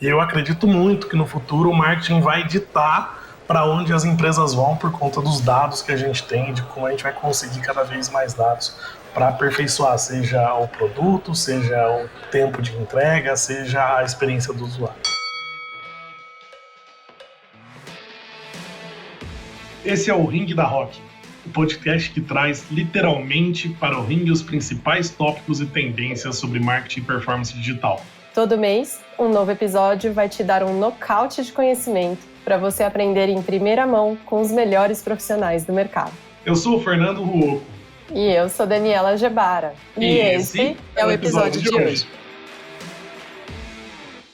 E eu acredito muito que no futuro o marketing vai ditar para onde as empresas vão por conta dos dados que a gente tem, de como a gente vai conseguir cada vez mais dados para aperfeiçoar, seja o produto, seja o tempo de entrega, seja a experiência do usuário. Esse é o Ring da Rock, o podcast que traz literalmente para o ringue os principais tópicos e tendências sobre marketing e performance digital. Todo mês, um novo episódio vai te dar um nocaute de conhecimento para você aprender em primeira mão com os melhores profissionais do mercado. Eu sou o Fernando Ruoco. E eu sou Daniela Gebara. E esse é o episódio de hoje.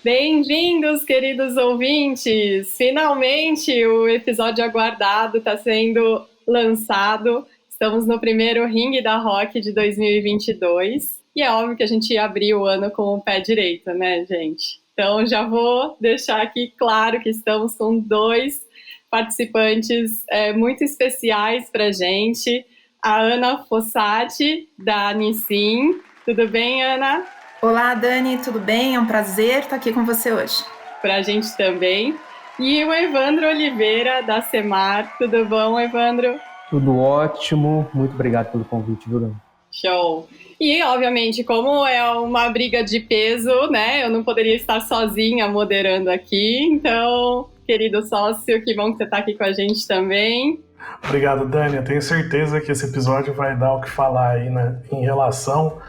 Bem-vindos, queridos ouvintes! Finalmente o episódio aguardado está sendo lançado. Estamos no primeiro Ring da Rock de 2022. E é óbvio que a gente ia abrir o ano com o pé direito, né, gente? Então já vou deixar aqui claro que estamos com dois participantes muito especiais para a gente. A Ana Fossati, da Nissin. Tudo bem, Ana? Olá, Dani, tudo bem? É um prazer estar aqui com você hoje. Para a gente também. E o Evandro Oliveira, da Semar. Tudo bom, Evandro? Tudo ótimo. Muito obrigado pelo convite, Bruno. Show! E, obviamente, como é uma briga de peso, né? Eu não poderia estar sozinha moderando aqui. Então, querido sócio, que bom que você está aqui com a gente também. Obrigado, Dani. Eu tenho certeza que esse episódio vai dar o que falar aí, né, em relação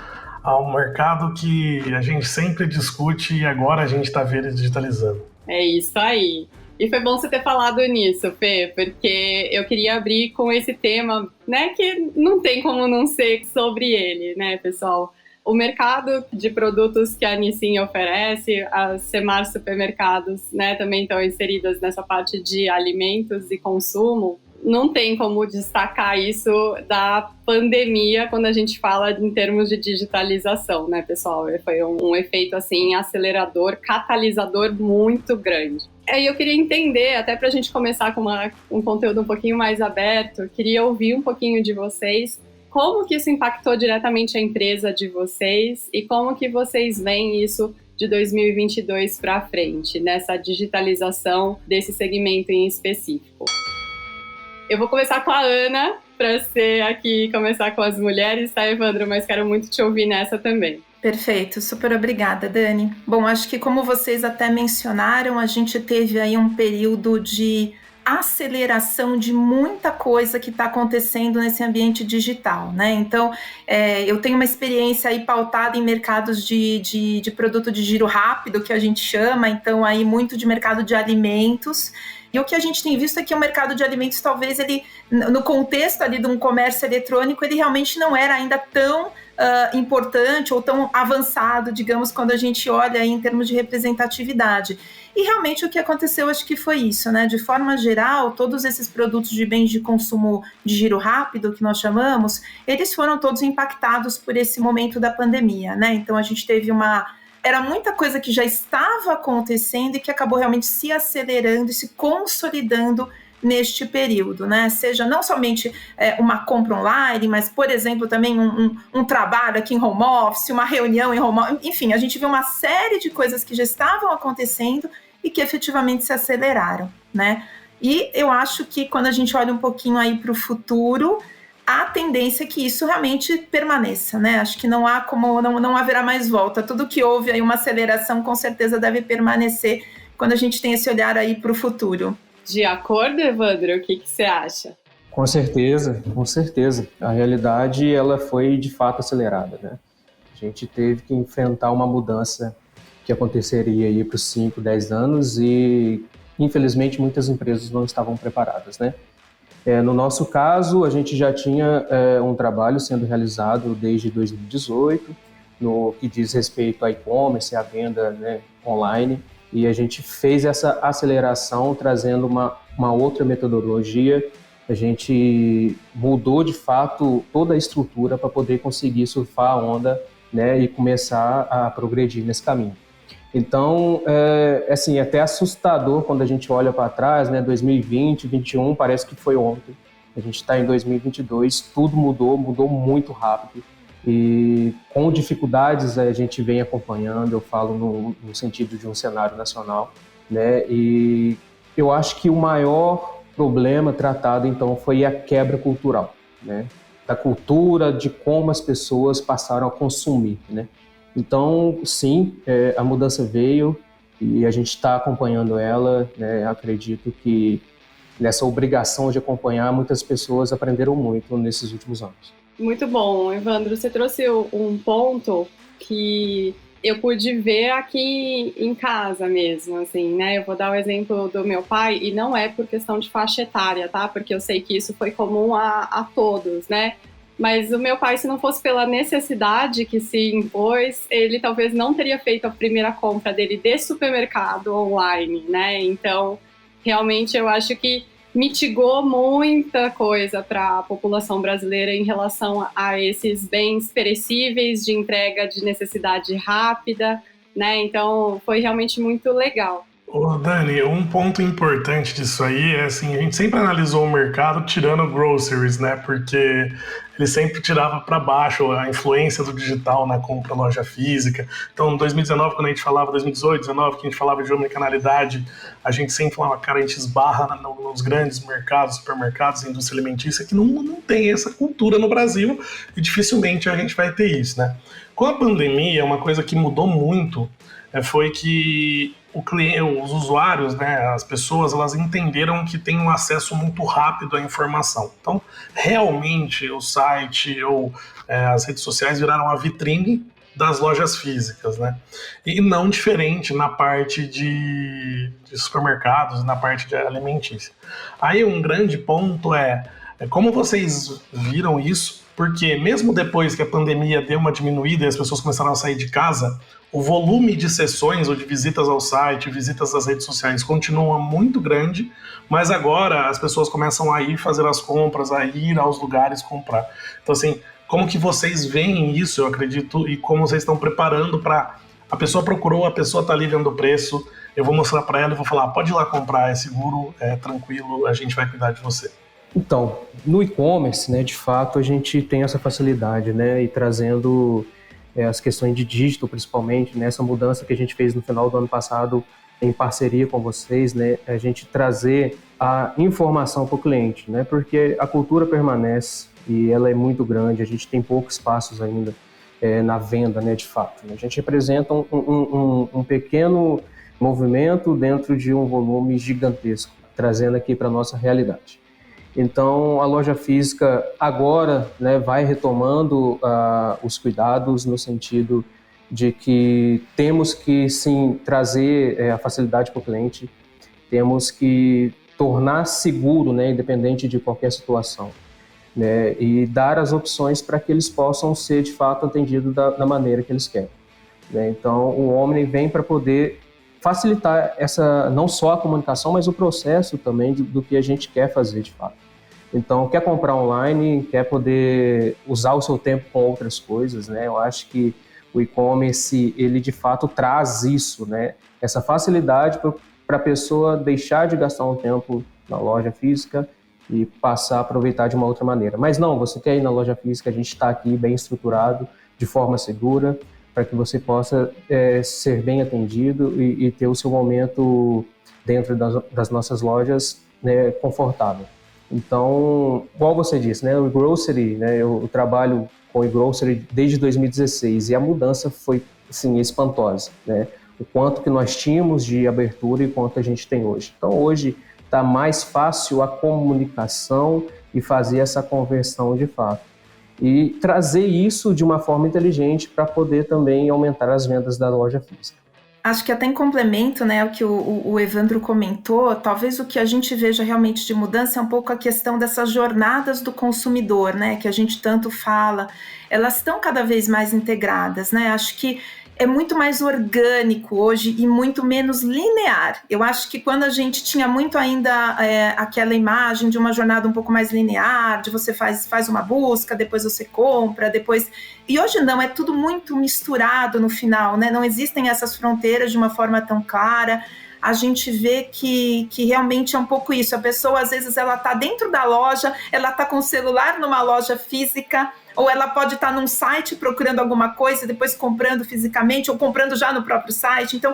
ao mercado que a gente sempre discute e agora a gente está vendo digitalizando. É isso aí. E foi bom você ter falado nisso, Fê, porque eu queria abrir com esse tema, né, que não tem como não ser sobre ele, né, pessoal? O mercado de produtos que a Nissin oferece, as Semar Supermercados, né, também estão inseridas nessa parte de alimentos e consumo. Não tem como destacar isso da pandemia quando a gente fala em termos de digitalização, né, pessoal? Foi um efeito, assim, acelerador, catalisador muito grande. E eu queria entender, até para a gente começar com um conteúdo um pouquinho mais aberto, queria ouvir um pouquinho de vocês, como que isso impactou diretamente a empresa de vocês e como que vocês veem isso de 2022 para frente, nessa digitalização desse segmento em específico. Eu vou começar com a Ana, para ser aqui, começar com as mulheres, tá, Evandro? Mas quero muito te ouvir nessa também. Perfeito, super obrigada, Dani. Bom, acho que como vocês até mencionaram, a gente teve aí um período de aceleração de muita coisa que está acontecendo nesse ambiente digital, né? Então, eu tenho uma experiência aí pautada em mercados de produto de giro rápido, que a gente chama, então aí muito de mercado de alimentos. E o que a gente tem visto é que o mercado de alimentos, talvez ele, no contexto ali de um comércio eletrônico, ele realmente não era ainda tão importante ou tão avançado, digamos, quando a gente olha aí em termos de representatividade. E realmente o que aconteceu, acho que foi isso, né? De forma geral, todos esses produtos de bens de consumo de giro rápido, que nós chamamos, eles foram todos impactados por esse momento da pandemia, né? Então a gente teve era muita coisa que já estava acontecendo e que acabou realmente se acelerando e se consolidando neste período, né? Seja não somente uma compra online, mas, por exemplo, também um trabalho aqui em home office, uma reunião em home office, enfim, a gente viu uma série de coisas que já estavam acontecendo e que efetivamente se aceleraram, né? E eu acho que quando a gente olha um pouquinho aí para o futuro, a tendência é que isso realmente permaneça, né? Acho que não há como, não haverá mais volta. Tudo que houve aí uma aceleração com certeza deve permanecer quando a gente tem esse olhar aí para o futuro. De acordo, Evandro? O que você acha? Com certeza, com certeza. A realidade, ela foi de fato acelerada, né? A gente teve que enfrentar uma mudança que aconteceria aí para os 5, 10 anos e, infelizmente, muitas empresas não estavam preparadas, né? No nosso caso, a gente já tinha um trabalho sendo realizado desde 2018, no que diz respeito a e-commerce, à venda, né, online, e a gente fez essa aceleração trazendo uma outra metodologia. A gente mudou, de fato, toda a estrutura para poder conseguir surfar a onda, né, e começar a progredir nesse caminho. Então, assim, é até assustador quando a gente olha para trás, né, 2020, 2021, parece que foi ontem. A gente está em 2022, tudo mudou muito rápido. e com dificuldades a gente vem acompanhando, eu falo no sentido de um cenário nacional, né? E eu acho que o maior problema tratado, então, foi a quebra cultural, né? Da cultura, de como as pessoas passaram a consumir, né? Então, sim, a mudança veio e a gente está acompanhando ela, né? Acredito que nessa obrigação de acompanhar, muitas pessoas aprenderam muito nesses últimos anos. Muito bom, Evandro. Você trouxe um ponto que eu pude ver aqui em casa mesmo, assim, né? Eu vou dar o exemplo do meu pai, e não é por questão de faixa etária, tá? Porque eu sei que isso foi comum a todos, né? Mas o meu pai, se não fosse pela necessidade que se impôs, ele talvez não teria feito a primeira compra dele de supermercado online, né? Então, realmente, eu acho que mitigou muita coisa para a população brasileira em relação a esses bens perecíveis de entrega de necessidade rápida, né? Então, foi realmente muito legal. Ô, Dani, um ponto importante disso aí é assim, a gente sempre analisou o mercado tirando groceries, né? Porque ele sempre tirava para baixo a influência do digital na compra loja física. Então, em 2019, quando a gente falava, 2018, 2019, que a gente falava de omnicanalidade, a gente sempre falava, cara, a gente esbarra nos grandes mercados, supermercados, indústria alimentícia, que não tem essa cultura no Brasil e dificilmente a gente vai ter isso, né? Com a pandemia, uma coisa que mudou muito foi que os usuários, né, as pessoas, elas entenderam que tem um acesso muito rápido à informação. Então, realmente, o site ou as redes sociais viraram a vitrine das lojas físicas, né? E não diferente na parte de supermercados, na parte de alimentícia. Aí um grande ponto é como vocês viram isso, porque mesmo depois que a pandemia deu uma diminuída e as pessoas começaram a sair de casa, o volume de sessões ou de visitas ao site, visitas às redes sociais continua muito grande, mas agora as pessoas começam a ir fazer as compras, a ir aos lugares comprar. Então, assim, como que vocês veem isso, eu acredito, e como vocês estão preparando para... A pessoa procurou, a pessoa está ali vendo o preço, eu vou mostrar para ela e vou falar, pode ir lá comprar, é seguro, é tranquilo, a gente vai cuidar de você. Então, no e-commerce, né, de fato, a gente tem essa facilidade, né, e trazendo as questões de dígito, principalmente, nessa mudança que a gente fez no final do ano passado, em parceria com vocês, né, a gente trazer a informação para o cliente, né, porque a cultura permanece e ela é muito grande, a gente tem poucos espaços ainda na venda, né, de fato. A gente representa um pequeno movimento dentro de um volume gigantesco, trazendo aqui para a nossa realidade. Então, a loja física agora, né, vai retomando os cuidados no sentido de que temos que, sim, trazer a facilidade para o cliente, temos que tornar seguro, né, independente de qualquer situação, né, e dar as opções para que eles possam ser, de fato, atendidos da maneira que eles querem, né? Então, o Omni vem para poder facilitar não só a comunicação, mas o processo também do que a gente quer fazer, de fato. Então, quer comprar online, quer poder usar o seu tempo com outras coisas, né? Eu acho que o e-commerce, ele de fato traz isso, né? Essa facilidade para a pessoa deixar de gastar um tempo na loja física e passar a aproveitar de uma outra maneira. Mas não, você quer ir na loja física, a gente está aqui bem estruturado, de forma segura, para que você possa ser bem atendido e ter o seu momento dentro das nossas lojas, né, confortável. Então, igual você disse, né, o e-grocery, né, eu trabalho com o e-grocery desde 2016 e a mudança foi, assim, espantosa, né? O quanto que nós tínhamos de abertura e quanto a gente tem hoje. Então, hoje está mais fácil a comunicação e fazer essa conversão de fato. E trazer isso de uma forma inteligente para poder também aumentar as vendas da loja física. Acho que até em complemento, né, o que o Evandro comentou, talvez o que a gente veja realmente de mudança é um pouco a questão dessas jornadas do consumidor, né, que a gente tanto fala, elas estão cada vez mais integradas, né, acho que é muito mais orgânico hoje e muito menos linear. Eu acho que quando a gente tinha muito ainda aquela imagem de uma jornada um pouco mais linear, de você faz uma busca, depois você compra, depois... E hoje não, é tudo muito misturado no final, né? Não existem essas fronteiras de uma forma tão clara. a gente vê que realmente é um pouco isso. A pessoa, às vezes, ela está dentro da loja, ela está com o celular numa loja física, ou ela pode estar num site procurando alguma coisa, depois comprando fisicamente, ou comprando já no próprio site. Então,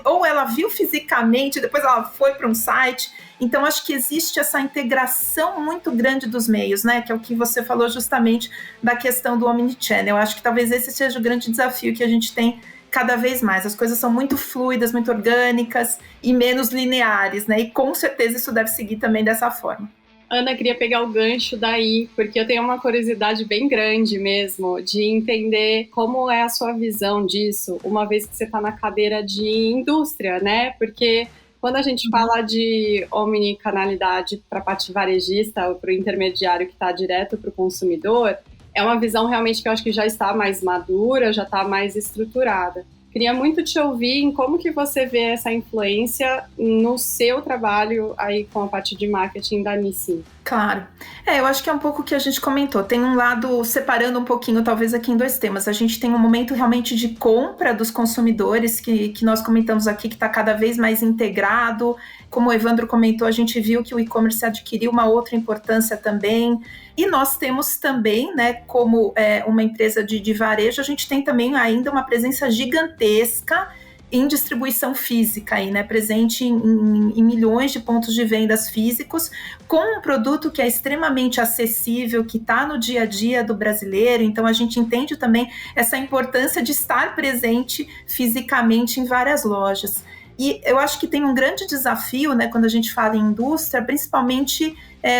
ou ela viu fisicamente, depois ela foi para um site. Então, acho que existe essa integração muito grande dos meios, né? Que é o que você falou justamente da questão do omnichannel. Eu acho que talvez esse seja o grande desafio que a gente tem cada vez mais. As coisas são muito fluidas, muito orgânicas e menos lineares, né? E com certeza isso deve seguir também dessa forma. Ana, queria pegar o gancho daí, porque eu tenho uma curiosidade bem grande mesmo de entender como é a sua visão disso, uma vez que você está na cadeira de indústria, né? Porque quando a gente fala de omnicanalidade para a parte varejista ou para o intermediário que está direto para o consumidor, é uma visão realmente que eu acho que já está mais madura, já está mais estruturada. Queria muito te ouvir em como que você vê essa influência no seu trabalho aí com a parte de marketing da Nissin. Claro. Eu acho que é um pouco o que a gente comentou. Tem um lado, separando um pouquinho, talvez aqui em 2 temas. A gente tem um momento realmente de compra dos consumidores, que nós comentamos aqui, que está cada vez mais integrado. Como o Evandro comentou, a gente viu que o e-commerce adquiriu uma outra importância também. E nós temos também, né, como uma empresa de varejo, a gente tem também ainda uma presença gigantesca em distribuição física, aí, né, presente em milhões de pontos de vendas físicos, com um produto que é extremamente acessível, que está no dia a dia do brasileiro. Então a gente entende também essa importância de estar presente fisicamente em várias lojas. E eu acho que tem um grande desafio, né, quando a gente fala em indústria, principalmente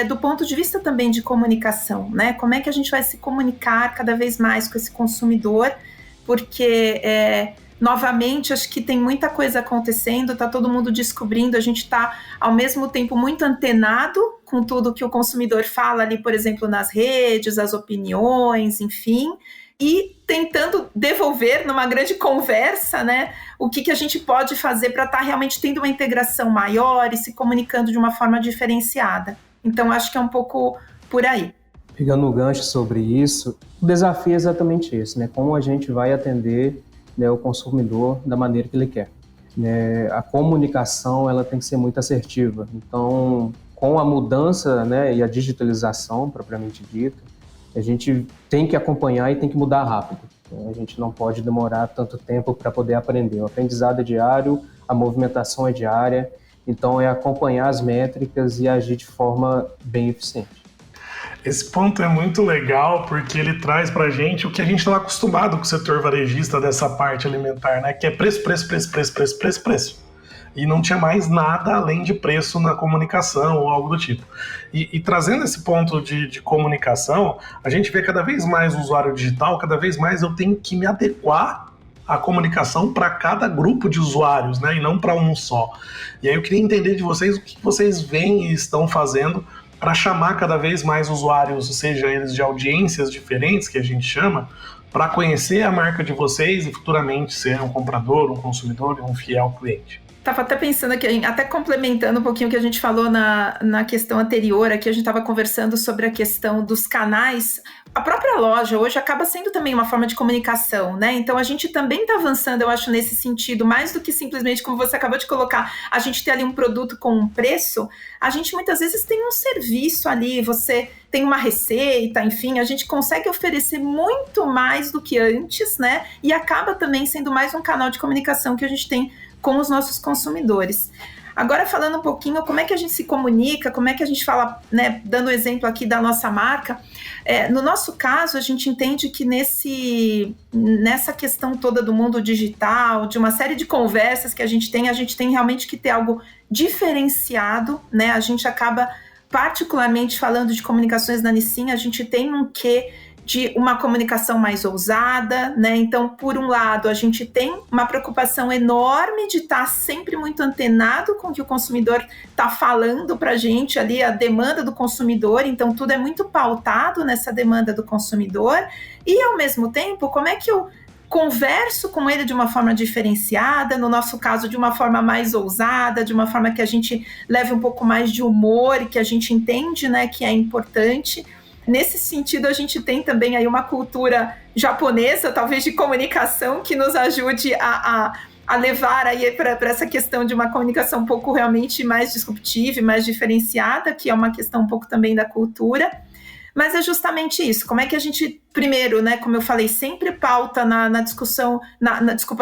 do ponto de vista também de comunicação, né? Como é que a gente vai se comunicar cada vez mais com esse consumidor, porque novamente, acho que tem muita coisa acontecendo, está todo mundo descobrindo, a gente está, ao mesmo tempo, muito antenado com tudo que o consumidor fala ali, por exemplo, nas redes, as opiniões, enfim, e tentando devolver numa grande conversa, né, o que a gente pode fazer para estar realmente tendo uma integração maior e se comunicando de uma forma diferenciada. Então, acho que é um pouco por aí. Pegando o gancho sobre isso, o desafio é exatamente esse, né? Como a gente vai atender, né, o consumidor da maneira que ele quer. A comunicação, ela tem que ser muito assertiva. Então, com a mudança, né, e a digitalização propriamente dita, a gente tem que acompanhar e tem que mudar rápido. A gente não pode demorar tanto tempo para poder aprender. O aprendizado é diário, a movimentação é diária, então é acompanhar as métricas e agir de forma bem eficiente. Esse ponto é muito legal porque ele traz pra gente o que a gente estava acostumado com o setor varejista dessa parte alimentar, né? Que é preço, preço, preço, preço, preço, preço, preço. E não tinha mais nada além de preço na comunicação ou algo do tipo. E trazendo esse ponto de comunicação, a gente vê cada vez mais o usuário digital, cada vez mais eu tenho que me adequar à comunicação para cada grupo de usuários, né? E não para um só. E aí eu queria entender de vocês o que vocês veem e estão fazendo para chamar cada vez mais usuários, seja eles de audiências diferentes, que a gente chama, para conhecer a marca de vocês e futuramente ser um comprador, um consumidor e um fiel cliente. Estava até pensando aqui, até complementando um pouquinho o que a gente falou na questão anterior, aqui a gente estava conversando sobre a questão dos canais. A própria loja hoje acaba sendo também uma forma de comunicação, né? Então a gente também está avançando, eu acho, nesse sentido, mais do que simplesmente, como você acabou de colocar, a gente ter ali um produto com um preço, a gente muitas vezes tem um serviço ali, você tem uma receita, enfim, a gente consegue oferecer muito mais do que antes, né? E acaba também sendo mais um canal de comunicação que a gente tem com os nossos consumidores. Agora, falando um pouquinho como é que a gente se comunica, como é que a gente fala, né, dando o exemplo aqui da nossa marca, no nosso caso, a gente entende que nessa questão toda do mundo digital, de uma série de conversas que a gente tem realmente que ter algo diferenciado, né? A gente acaba, particularmente falando de comunicações da Nissin, a gente tem um quê de uma comunicação mais ousada, né? Então, por um lado, a gente tem uma preocupação enorme de estar sempre muito antenado com o que o consumidor está falando para a gente ali, a demanda do consumidor, então tudo é muito pautado nessa demanda do consumidor, e ao mesmo tempo, como é que eu converso com ele de uma forma diferenciada, no nosso caso, de uma forma mais ousada, de uma forma que a gente leve um pouco mais de humor e que a gente entende, né, que é importante. Nesse sentido, a gente tem também aí uma cultura japonesa, talvez de comunicação, que nos ajude a a levar aí para essa questão de uma comunicação um pouco realmente mais disruptiva e mais diferenciada, que é uma questão um pouco também da cultura. Mas é justamente isso, como é que a gente, primeiro, né, como eu falei, sempre pauta na discussão,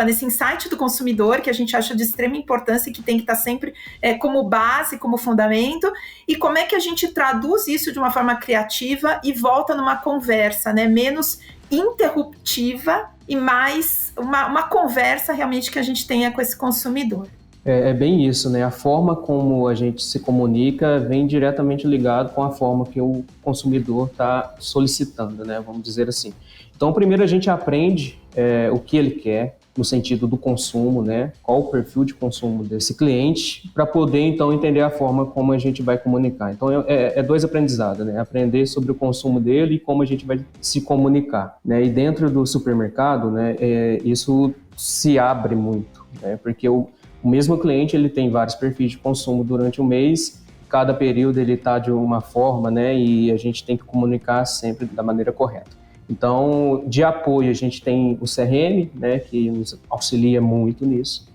nesse insight do consumidor, que a gente acha de extrema importância e que tem que estar sempre como base, como fundamento, e como é que a gente traduz isso de uma forma criativa e volta numa conversa, né, menos interruptiva e mais uma conversa realmente que a gente tenha com esse consumidor. É bem isso, né? A forma como a gente se comunica vem diretamente ligado com a forma que o consumidor está solicitando, né? Vamos dizer assim. Então, primeiro a gente aprende o que ele quer, no sentido do consumo, né? Qual o perfil de consumo desse cliente, para poder, então, entender a forma como a gente vai comunicar. Então, é dois aprendizados, né? Aprender sobre o consumo dele e como a gente vai se comunicar, né? E dentro do supermercado, né? Isso se abre muito, né? Porque o mesmo cliente ele tem vários perfis de consumo durante o mês, cada período ele está de uma forma, né, e a gente tem que comunicar sempre da maneira correta. Então, de apoio, a gente tem o CRM, né, que nos auxilia muito nisso,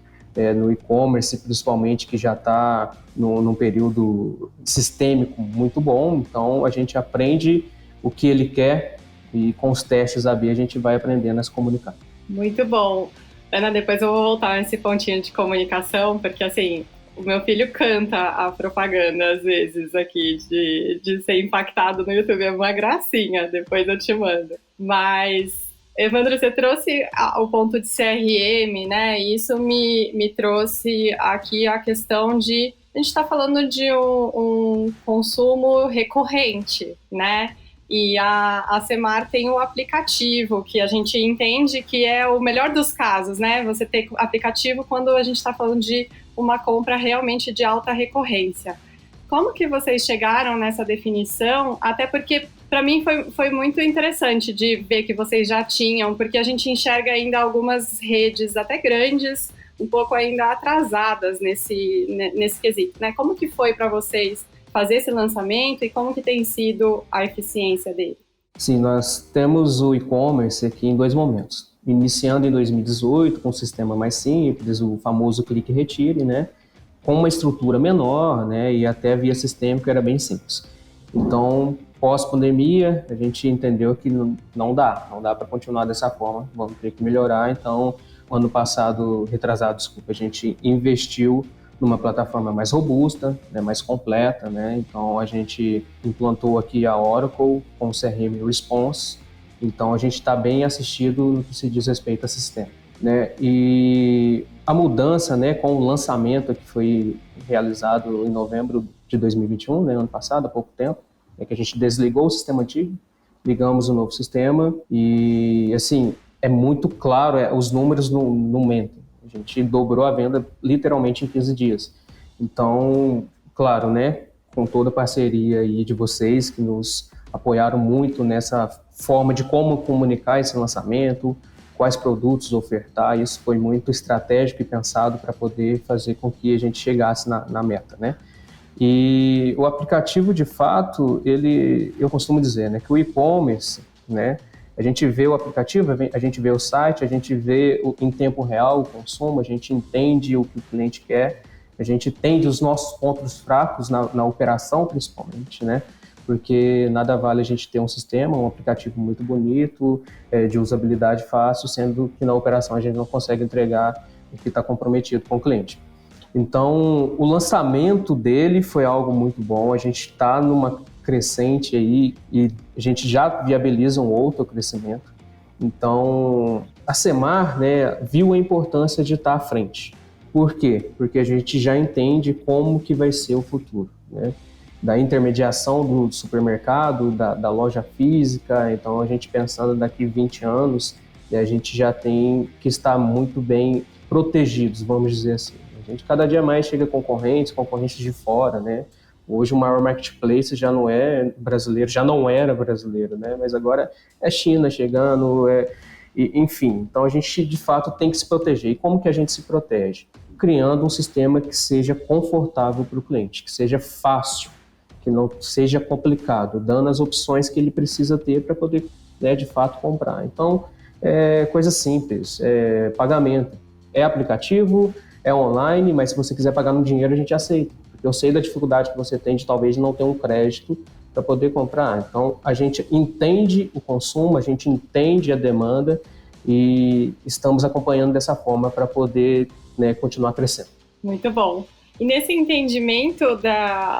no e-commerce principalmente, que já está num período sistêmico muito bom, então a gente aprende o que ele quer e com os testes AB a gente vai aprendendo a se comunicar. Muito bom. Ana, depois eu vou voltar nesse pontinho de comunicação, porque assim, o meu filho canta a propaganda às vezes aqui, de ser impactado no YouTube, é uma gracinha, depois eu te mando. Mas, Evandro, você trouxe o ponto de CRM, né, e isso me trouxe aqui a questão de, a gente está falando de um consumo recorrente, né, e a Semar tem o aplicativo, que a gente entende que é o melhor dos casos, né? Você tem aplicativo quando a gente está falando de uma compra realmente de alta recorrência. Como que vocês chegaram nessa definição? Até porque, para mim, foi muito interessante de ver que vocês já tinham, porque a gente enxerga ainda algumas redes até grandes, um pouco ainda atrasadas nesse quesito, né? Como que foi para vocês fazer esse lançamento e como que tem sido a eficiência dele? Sim, nós temos o e-commerce aqui em dois momentos. Iniciando em 2018 com um sistema mais simples, o famoso clique e retire, né? Com uma estrutura menor, né? E até via sistêmico era bem simples. Então, pós-pandemia, a gente entendeu que não dá para continuar dessa forma, vamos ter que melhorar. Então, ano passado, retrasado, desculpa, a gente investiu numa plataforma mais robusta, né, mais completa, né? Então a gente implantou aqui a Oracle com o CRM Response, então a gente está bem assistido no que se diz respeito a sistema, né? E a mudança, né, com o lançamento que foi realizado em novembro de 2021, né, ano passado, há pouco tempo, é que a gente desligou o sistema antigo, ligamos o novo sistema e assim é muito claro, os números não mentem. A gente dobrou a venda literalmente em 15 dias. Então, claro, né, com toda a parceria aí de vocês que nos apoiaram muito nessa forma de como comunicar esse lançamento, quais produtos ofertar, isso foi muito estratégico e pensado para poder fazer com que a gente chegasse na meta, né? E o aplicativo, de fato, eu costumo dizer, né, que o e-commerce, né, a gente vê o aplicativo, a gente vê o site, a gente vê em tempo real o consumo, a gente entende o que o cliente quer, a gente entende os nossos pontos fracos na operação, principalmente, né? Porque nada vale a gente ter um sistema, um aplicativo muito bonito, de usabilidade fácil, sendo que na operação a gente não consegue entregar o que está comprometido com o cliente. Então, o lançamento dele foi algo muito bom, a gente está numa crescente aí e a gente já viabiliza um outro crescimento. Então, a Semar, né, viu a importância de estar à frente. Por quê? Porque a gente já entende como que vai ser o futuro, né? Da intermediação do supermercado, da loja física, então a gente pensando daqui 20 anos, a gente já tem que estar muito bem protegidos, vamos dizer assim. A gente cada dia mais chega concorrentes de fora, né? Hoje o maior marketplace já não é brasileiro, já não era brasileiro, né? Mas agora é China chegando, enfim. Então a gente de fato tem que se proteger. E como que a gente se protege? Criando um sistema que seja confortável para o cliente, que seja fácil, que não seja complicado, dando as opções que ele precisa ter para poder, né, de fato comprar. Então, coisa simples, pagamento. é aplicativo, é online, mas se você quiser pagar no dinheiro, a gente aceita. Porque eu sei da dificuldade que você tem de talvez não ter um crédito para poder comprar. Então, a gente entende o consumo, a gente entende a demanda e estamos acompanhando dessa forma para poder, né, continuar crescendo. Muito bom. E nesse entendimento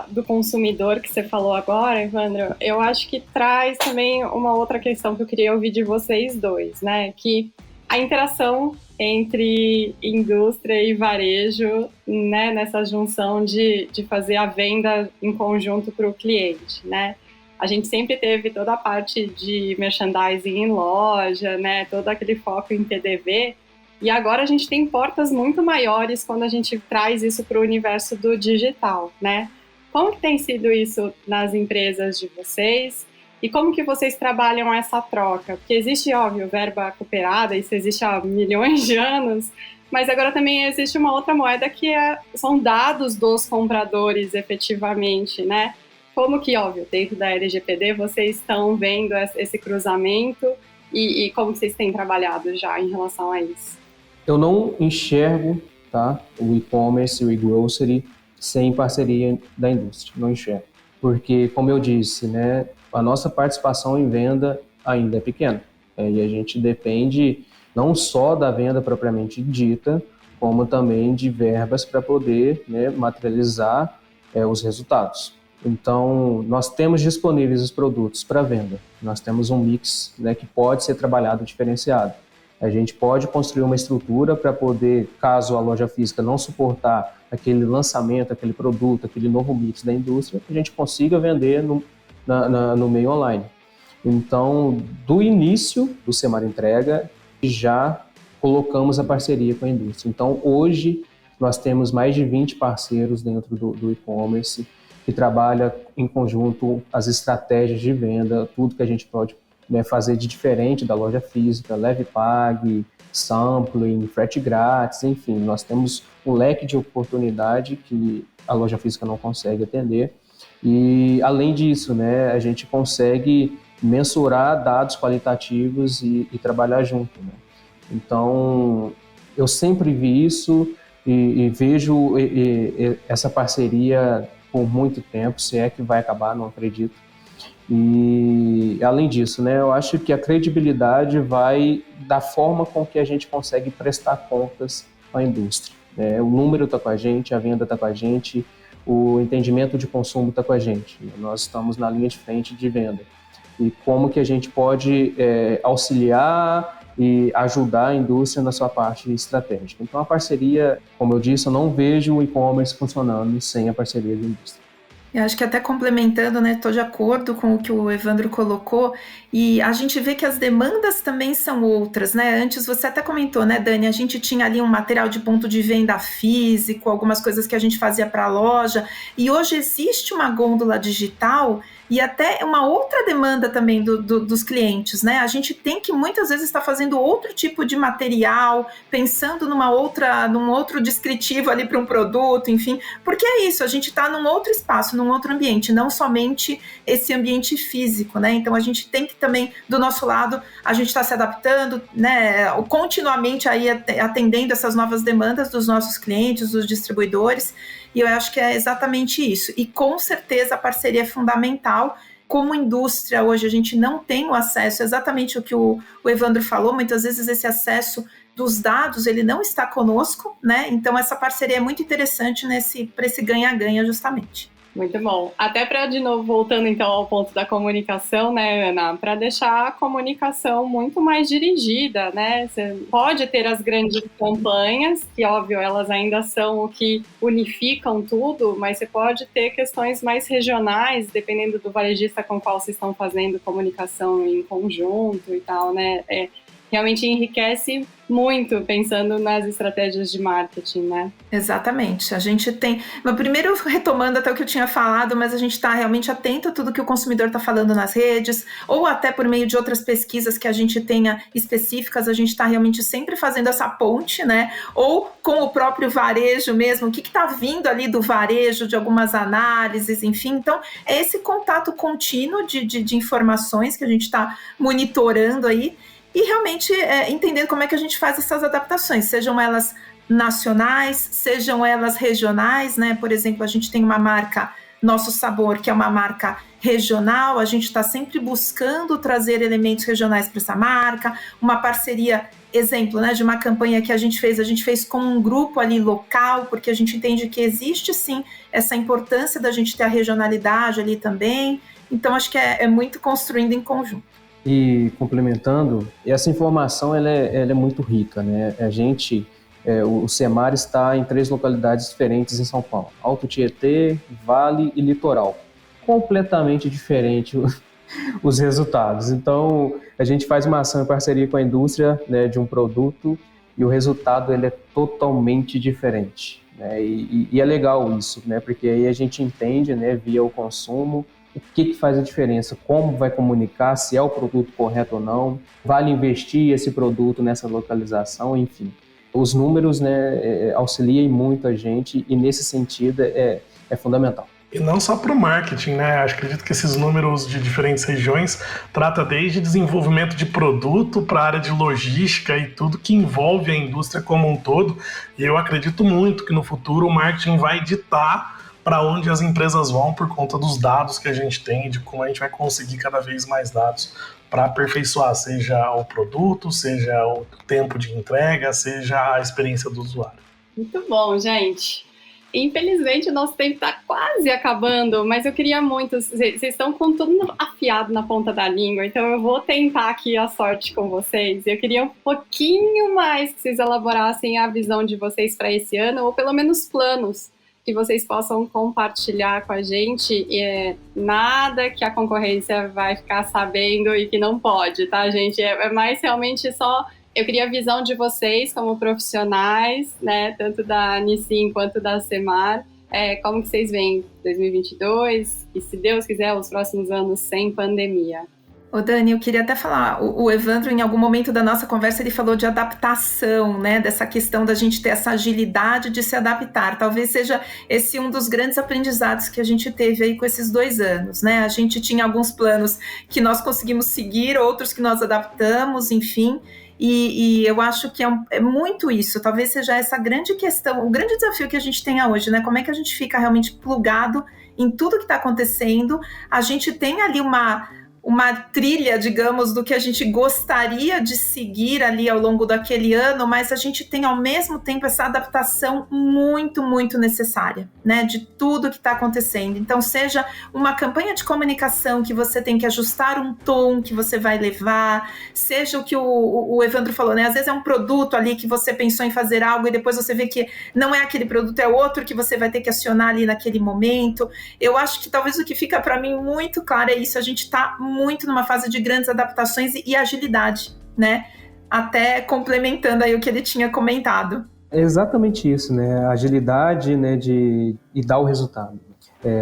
do consumidor que você falou agora, Evandro, eu acho que traz também uma outra questão que eu queria ouvir de vocês dois, né? Que a interação entre indústria e varejo, né? Nessa junção de fazer a venda em conjunto para o cliente, né? A gente sempre teve toda a parte de merchandising em loja, né? Todo aquele foco em PDV. E agora a gente tem portas muito maiores quando a gente traz isso para o universo do digital, né? Como que tem sido isso nas empresas de vocês? E como que vocês trabalham essa troca? Porque existe, óbvio, verba cooperada, isso existe há milhões de anos, mas agora também existe uma outra moeda que são dados dos compradores efetivamente, né? Como que, óbvio, dentro da LGPD vocês estão vendo esse cruzamento e como vocês têm trabalhado já em relação a isso? Eu não enxergo, tá, o e-commerce e o e-grocery sem parceria da indústria, não enxergo. Porque, como eu disse, né, a nossa participação em venda ainda é pequena. E a gente depende não só da venda propriamente dita, como também de verbas para poder, né, materializar os resultados. Então, nós temos disponíveis os produtos para venda. Nós temos um mix, né, que pode ser trabalhado diferenciado. A gente pode construir uma estrutura para poder, caso a loja física não suportar aquele lançamento, aquele produto, aquele novo mix da indústria, a gente consiga vender no meio online. Então, do início do Semar Entrega, já colocamos a parceria com a indústria. Então, hoje, nós temos mais de 20 parceiros dentro do e-commerce que trabalha em conjunto as estratégias de venda, tudo que a gente pode, né, fazer de diferente da loja física, leve pague, sampling, frete grátis, enfim, nós temos um leque de oportunidade que a loja física não consegue atender. E, além disso, né, a gente consegue mensurar dados qualitativos e trabalhar junto, né? Então, eu sempre vi isso e vejo essa parceria por muito tempo, se é que vai acabar, não acredito. E, além disso, né, eu acho que a credibilidade vai da forma com que a gente consegue prestar contas à indústria. O número está com a gente, a venda está com a gente, o entendimento de consumo está com a gente. Nós estamos na linha de frente de venda. E como que a gente pode auxiliar e ajudar a indústria na sua parte estratégica. Então, a parceria, como eu disse, eu não vejo o e-commerce funcionando sem a parceria da indústria. Eu acho que até complementando, né, estou de acordo com o que o Evandro colocou, e a gente vê que as demandas também são outras, né? Antes você até comentou, né, Dani, a gente tinha ali um material de ponto de venda físico, algumas coisas que a gente fazia para a loja, e hoje existe uma gôndola digital e até uma outra demanda também dos clientes, né? A gente tem que muitas vezes estar fazendo outro tipo de material, pensando num outro descritivo ali para um produto, enfim, porque é isso, a gente está num outro espaço, num outro ambiente, não somente esse ambiente físico, né? Então a gente tem que também, do nosso lado, a gente está se adaptando, né? Continuamente aí atendendo essas novas demandas dos nossos clientes, dos distribuidores, e eu acho que é exatamente isso. E com certeza a parceria é fundamental. Como indústria, hoje a gente não tem o acesso, exatamente o que o Evandro falou, muitas vezes esse acesso dos dados, ele não está conosco, né? Então essa parceria é muito interessante para esse ganha-ganha justamente. Muito bom. Até para, de novo, voltando então ao ponto da comunicação, né, Ana, para deixar a comunicação muito mais dirigida, né? Você pode ter as grandes campanhas, que, óbvio, elas ainda são o que unificam tudo, mas você pode ter questões mais regionais, dependendo do varejista com qual vocês estão fazendo comunicação em conjunto e tal, né? Realmente enriquece muito pensando nas estratégias de marketing, né? Exatamente. A gente tem... Mas primeiro, retomando até o que eu tinha falado, mas a gente está realmente atento a tudo que o consumidor está falando nas redes, ou até por meio de outras pesquisas que a gente tenha específicas, a gente está realmente sempre fazendo essa ponte, né? Ou com o próprio varejo mesmo, o que está vindo ali do varejo, de algumas análises, enfim. Então, é esse contato contínuo de informações que a gente está monitorando aí. e realmente entender como é que a gente faz essas adaptações, sejam elas nacionais, sejam elas regionais, né? Por exemplo, a gente tem uma marca Nosso Sabor, que é uma marca regional, a gente está sempre buscando trazer elementos regionais para essa marca, uma parceria, exemplo, né, de uma campanha que a gente fez com um grupo ali local, porque a gente entende que existe sim essa importância da gente ter a regionalidade ali também, então acho que é muito construindo em conjunto. E complementando, essa informação ela é muito rica, né? O Semar está em 3 localidades diferentes em São Paulo: Alto Tietê, Vale e Litoral. Completamente diferente os resultados. Então, a gente faz uma ação em parceria com a indústria, né, de um produto, e o resultado ele é totalmente diferente, né? E é legal isso, né? Porque aí a gente entende, né, via o consumo, o que faz a diferença, como vai comunicar, se é o produto correto ou não, vale investir esse produto nessa localização, enfim. Os números, né, auxiliam muito a gente, e nesse sentido é fundamental. E não só para o marketing, né? Acredito que esses números de diferentes regiões trata desde desenvolvimento de produto para a área de logística e tudo que envolve a indústria como um todo. E eu acredito muito que no futuro o marketing vai ditar para onde as empresas vão por conta dos dados que a gente tem, de como a gente vai conseguir cada vez mais dados para aperfeiçoar, seja o produto, seja o tempo de entrega, seja a experiência do usuário. Muito bom, gente. Infelizmente, o nosso tempo está quase acabando, mas eu queria muito... Vocês estão com tudo afiado na ponta da língua, então eu vou tentar aqui a sorte com vocês. Eu queria um pouquinho mais que vocês elaborassem a visão de vocês para esse ano, ou pelo menos planos que vocês possam compartilhar com a gente. Nada que a concorrência vai ficar sabendo e que não pode, tá, gente? É mais realmente só... Eu queria a visão de vocês como profissionais, né, tanto da Nissin quanto da Semar. Como que vocês veem 2022 e, se Deus quiser, os próximos anos sem pandemia? Ô Dani, eu queria até falar, o Evandro, em algum momento da nossa conversa, ele falou de adaptação, né, dessa questão da gente ter essa agilidade de se adaptar. Talvez seja esse um dos grandes aprendizados que a gente teve aí com esses 2 anos, né? A gente tinha alguns planos que nós conseguimos seguir, outros que nós adaptamos, enfim. E eu acho que é muito isso, talvez seja essa grande questão, o grande desafio que a gente tenha hoje, né? Como é que a gente fica realmente plugado em tudo que está acontecendo? A gente tem ali uma trilha, digamos, do que a gente gostaria de seguir ali ao longo daquele ano, mas a gente tem ao mesmo tempo essa adaptação muito, muito necessária, né, de tudo que está acontecendo. Então, seja uma campanha de comunicação que você tem que ajustar um tom que você vai levar, seja o que o Evandro falou, né, às vezes é um produto ali que você pensou em fazer algo e depois você vê que não é aquele produto, é outro que você vai ter que acionar ali naquele momento. Eu acho que talvez o que fica para mim muito claro é isso, a gente está muito numa fase de grandes adaptações e agilidade, né? Até complementando aí o que ele tinha comentado. É exatamente isso, né? A agilidade, né, e dar o resultado.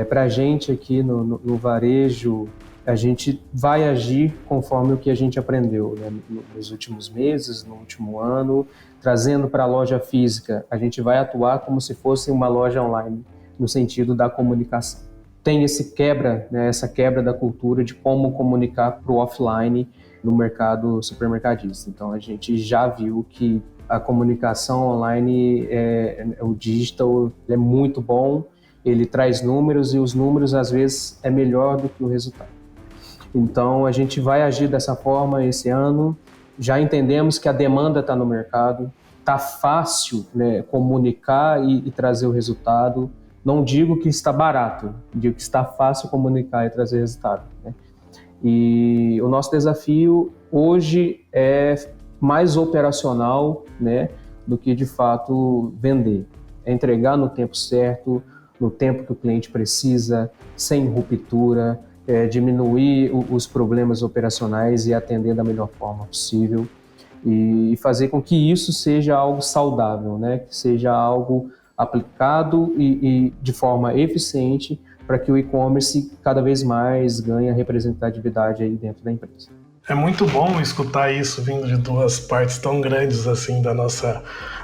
Para a gente aqui no varejo, a gente vai agir conforme o que a gente aprendeu, né, nos últimos meses, no último ano, trazendo para a loja física. A gente vai atuar como se fosse uma loja online, no sentido da comunicação. Tem essa quebra da cultura de como comunicar para o offline no mercado supermercadista. Então, a gente já viu que a comunicação online, o digital, é muito bom, ele traz números e os números, às vezes, é melhor do que o resultado. Então, a gente vai agir dessa forma esse ano. Já entendemos que a demanda está no mercado, está fácil, né, comunicar e trazer o resultado. Não digo que está barato, digo que está fácil comunicar e trazer resultado, né? E o nosso desafio hoje é mais operacional, né, do que de fato vender. É entregar no tempo certo, no tempo que o cliente precisa, sem ruptura, diminuir os problemas operacionais e atender da melhor forma possível e fazer com que isso seja algo saudável, né, que seja algo aplicado e de forma eficiente para que o e-commerce cada vez mais ganhe representatividade aí dentro da empresa. É muito bom escutar isso vindo de 2 partes tão grandes assim da nossa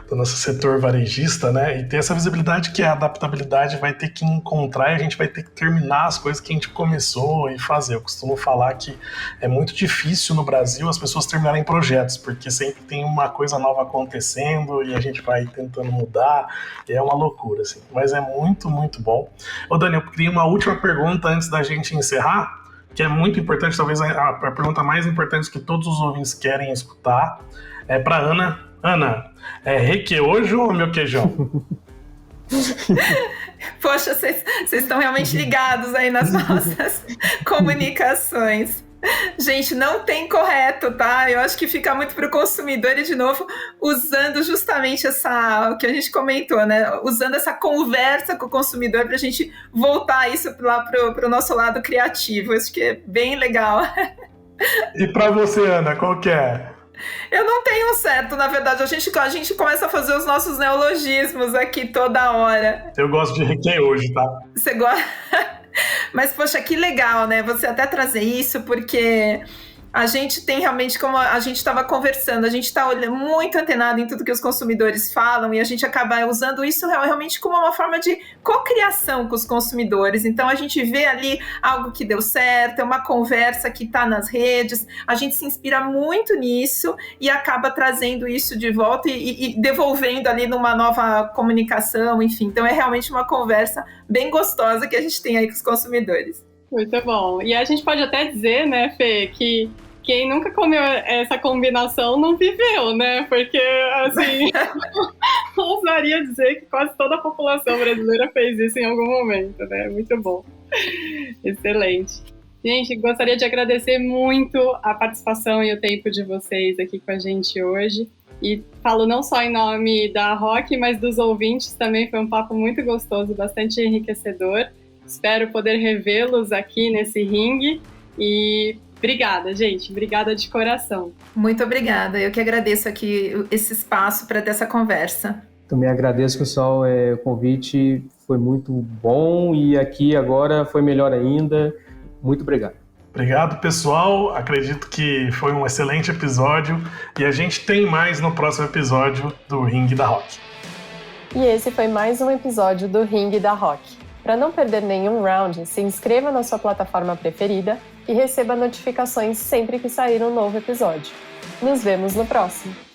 do nosso setor varejista, né? E ter essa visibilidade que a adaptabilidade vai ter que encontrar e a gente vai ter que terminar as coisas que a gente começou e fazer. Eu costumo falar que é muito difícil no Brasil as pessoas terminarem projetos, porque sempre tem uma coisa nova acontecendo e a gente vai tentando mudar, e é uma loucura, assim. Mas é muito, muito bom. Ô, Dani, eu queria uma última pergunta antes da gente encerrar, que é muito importante, talvez a pergunta mais importante que todos os ouvintes querem escutar, é para Ana. Ana, é requeojo ou meu queijão? Poxa, vocês estão realmente ligados aí nas nossas comunicações. Gente, não tem correto, tá? Eu acho que fica muito para o consumidor e, de novo, usando justamente o que a gente comentou, né? Usando essa conversa com o consumidor para a gente voltar isso lá para o nosso lado criativo. Acho que é bem legal. E para você, Ana, qual que é? Eu não tenho certo, na verdade. A gente começa a fazer os nossos neologismos aqui toda hora. Eu gosto de requeojo, tá? Você gosta? Mas, poxa, que legal, né? Você até trazer isso, porque a gente tem realmente, como a gente estava conversando, a gente está muito antenado em tudo que os consumidores falam e a gente acaba usando isso realmente como uma forma de cocriação com os consumidores. Então, a gente vê ali algo que deu certo, é uma conversa que está nas redes, a gente se inspira muito nisso e acaba trazendo isso de volta e devolvendo ali numa nova comunicação, enfim. Então, é realmente uma conversa bem gostosa que a gente tem aí com os consumidores. Muito bom. E a gente pode até dizer, né, Fê, que quem nunca comeu essa combinação não viveu, né? Porque, assim, ousaria dizer que quase toda a população brasileira fez isso em algum momento, né? Muito bom. Excelente. Gente, gostaria de agradecer muito a participação e o tempo de vocês aqui com a gente hoje. E falo não só em nome da Rock, mas dos ouvintes também. Foi um papo muito gostoso, bastante enriquecedor. Espero poder revê-los aqui nesse ringue e obrigada, gente. Obrigada de coração. Muito obrigada. Eu que agradeço aqui esse espaço para ter essa conversa. Também agradeço, pessoal. O convite foi muito bom e aqui agora foi melhor ainda. Muito obrigado. Obrigado, pessoal. Acredito que foi um excelente episódio e a gente tem mais no próximo episódio do Ringue da Rock. E esse foi mais um episódio do Ringue da Rock. Para não perder nenhum round, se inscreva na sua plataforma preferida e receba notificações sempre que sair um novo episódio. Nos vemos no próximo!